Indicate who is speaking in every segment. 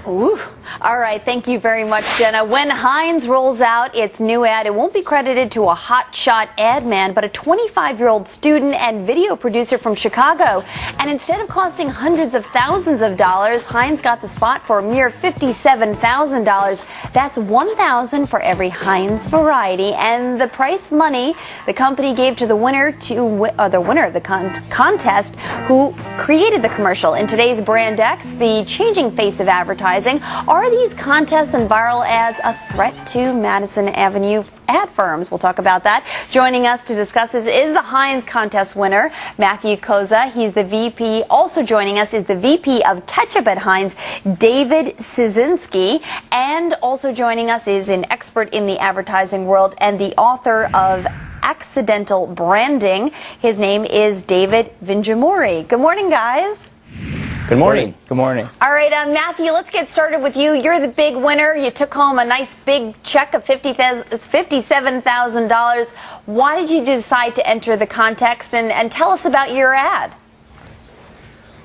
Speaker 1: Ooh. All right, thank you very much, Jenna. When Heinz rolls out its new ad, it won't be credited to a hotshot ad man, but a 25-year-old student and video producer from Chicago. And instead of costing hundreds of thousands of dollars, Heinz got the spot for a mere $57,000. That's $1,000 for every Heinz variety. And the prize money the company gave to the winner of the contest, who created the commercial. In today's Brand X, the changing face of advertising, are these contests and viral ads a threat to Madison Avenue ad firms? We'll talk about that. Joining us to discuss this is the Heinz contest winner, Matthew Koza. He's the VP. Also joining us is the VP of Ketchup at Heinz, David Ciesinski. And also joining us is an expert in the advertising world and the author of Accidental Branding. His name is David Vinjamuri. Good morning, guys.
Speaker 2: Good morning.
Speaker 3: Good morning.
Speaker 1: All right, Matthew, let's get started with you. You're the big winner. You took home a nice big check of $57,000. Why did you decide to enter the contest, and tell us about your ad?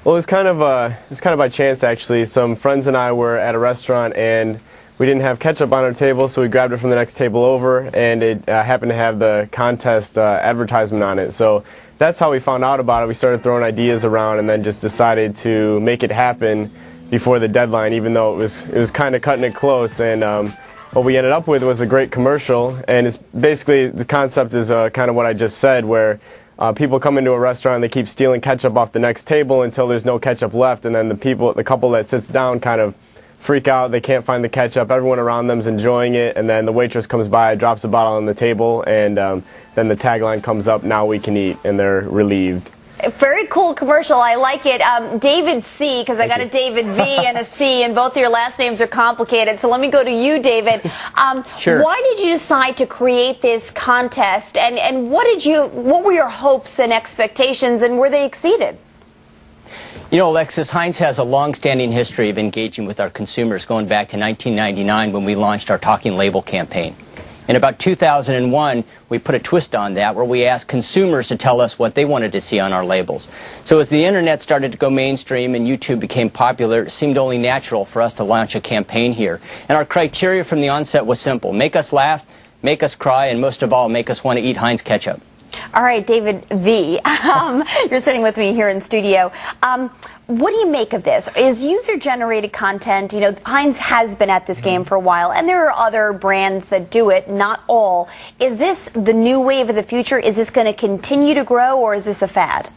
Speaker 3: Well, it's kind of by chance, actually. Some friends and I were at a restaurant, and we didn't have ketchup on our table, so we grabbed it from the next table over, and it happened to have the contest advertisement on it. So that's how we found out about it. We started throwing ideas around and then just decided to make it happen before the deadline, even though it was kind of cutting it close. And what we ended up with was a great commercial, and it's basically, the concept is kind of what I just said, where people come into a restaurant and they keep stealing ketchup off the next table until there's no ketchup left, and then the couple that sits down kind of freak out. They can't find the ketchup. Everyone around them's enjoying it, and then the waitress comes by, drops a bottle on the table, and then the tagline comes up, "Now we can eat," and they're relieved.
Speaker 1: Very cool commercial. I like it. David C., because I got a David V and a C, and both of your last names are complicated. So let me go to you, David.
Speaker 2: Sure.
Speaker 1: Why did you decide to create this contest, and what were your hopes and expectations, and were they exceeded?
Speaker 2: You know, Alexis, Heinz has a long-standing history of engaging with our consumers going back to 1999 when we launched our Talking Label campaign. In about 2001, we put a twist on that where we asked consumers to tell us what they wanted to see on our labels. So as the internet started to go mainstream and YouTube became popular, it seemed only natural for us to launch a campaign here. And our criteria from the onset was simple: make us laugh, make us cry, and most of all, make us want to eat Heinz ketchup.
Speaker 1: All right, David V., you're sitting with me here in studio. What do you make of this? Is user-generated content, you know, Heinz has been at this game for a while, and there are other brands that do it, not all. Is this the new wave of the future? Is this going to continue to grow, or is this a fad?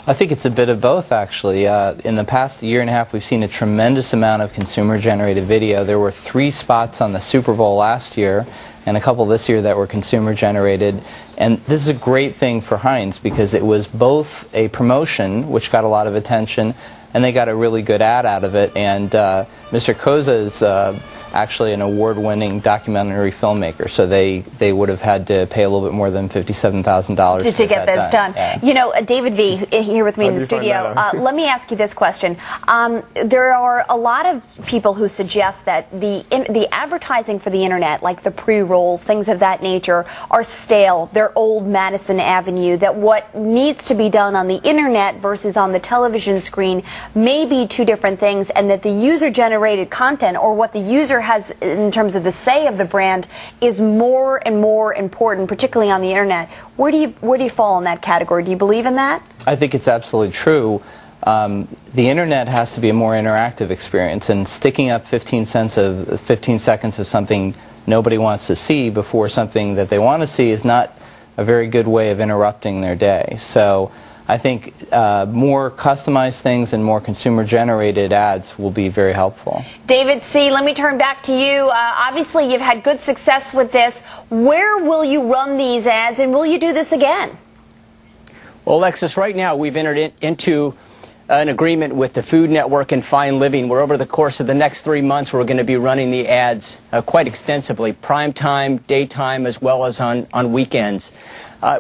Speaker 3: I think it's a bit of both, actually. In the past year and a half, we've seen a tremendous amount of consumer-generated video. There were 3 spots on the Super Bowl last year and a couple this year that were consumer-generated. And this is a great thing for Heinz because it was both a promotion, which got a lot of attention, and they got a really good ad out of it. And Mr. Koza is actually an award-winning documentary filmmaker, so they would have had to pay a little bit more than $57,000
Speaker 1: to get this done.
Speaker 3: Yeah.
Speaker 1: You know, David V. here with me in the studio. Let me ask you this question. There are a lot of people who suggest that the advertising for the internet, like the pre-rolls, things of that nature, are stale. They're old Madison Avenue. That what needs to be done on the internet versus on the television screen may be 2 different things, and that the user-generated content, or what the user has in terms of the say of the brand, is more and more important, particularly on the internet. Where do you fall in that category? Do you believe in that?
Speaker 3: I think it's absolutely true. The internet has to be a more interactive experience, and sticking up 15 seconds of something nobody wants to see before something that they want to see is not a very good way of interrupting their day. So I think more customized things and more consumer-generated ads will be very helpful.
Speaker 1: David C., let me turn back to you. Obviously, you've had good success with this. Where will you run these ads, and will you do this again?
Speaker 2: Well, Alexis, right now we've entered into an agreement with the Food Network and Fine Living, where over the course of the next 3 months we're going to be running the ads quite extensively, prime time, daytime, as well as on weekends.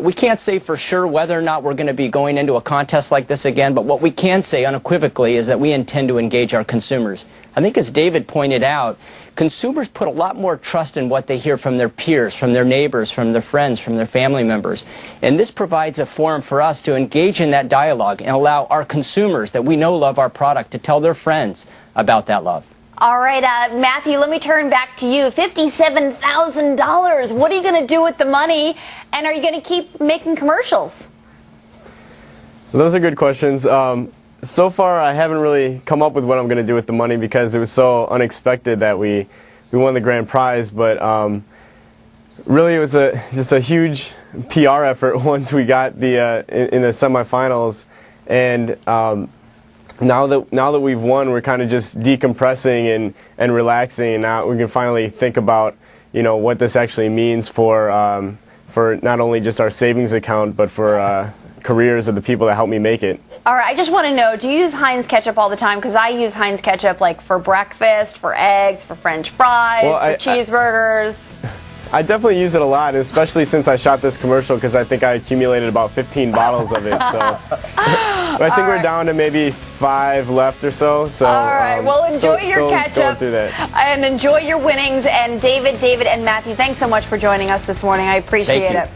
Speaker 2: We can't say for sure whether or not we're going to be going into a contest like this again, but what we can say unequivocally is that we intend to engage our consumers. I think, as David pointed out, consumers put a lot more trust in what they hear from their peers, from their neighbors, from their friends, from their family members. And this provides a forum for us to engage in that dialogue and allow our consumers that we know love our product to tell their friends about that love.
Speaker 1: All right, Matthew, let me turn back to you. $57,000. What are you going to do with the money? And are you going to keep making commercials?
Speaker 3: Those are good questions. So far, I haven't really come up with what I'm going to do with the money because it was so unexpected that we won the grand prize. But really, it was just a huge PR effort once we got the in the semifinals, and now that we've won, we're kind of just decompressing and relaxing, and now we can finally think about what this actually means for not only just our savings account but for careers of the people that helped me make it.
Speaker 1: All right, I just want to know, do you use Heinz ketchup all the time? Because I use Heinz ketchup like for breakfast, for eggs, for French fries, for cheeseburgers.
Speaker 3: I definitely use it a lot, especially since I shot this commercial, because I think I accumulated about 15 bottles of it. So but I think we're down to maybe 5 left or so. So
Speaker 1: all right, well, enjoy your ketchup
Speaker 3: going through that.
Speaker 1: And enjoy your winnings. And David, and Matthew, thanks so much for joining us this morning. I appreciate it.